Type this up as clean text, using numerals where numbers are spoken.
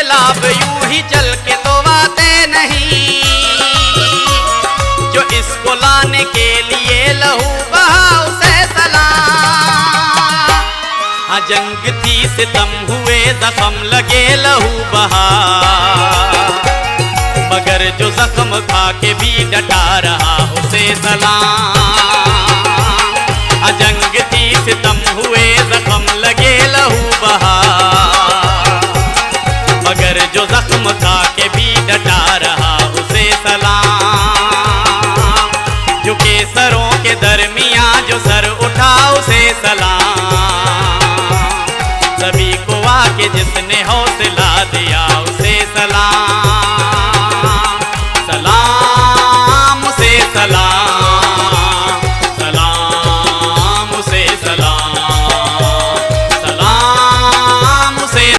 गुलाब यूं ही चल के तो आते नहीं, जो इसको लाने के लिए लहू बहा उसे सलाम। हाँ जंग थी सितम हुए जख्म लगे लहू बहा, मगर जो जख्म खा के भी डटा रहा उसे सलाम। जंग थी सितम हुए जख्म लगे लहू बहा, मगर जो जख्म खा के भी डटा रहा उसे सलाम। जो केसरों के दरमियां जो सर उठा उसे सलाम। सभी को आके जिसने हौसला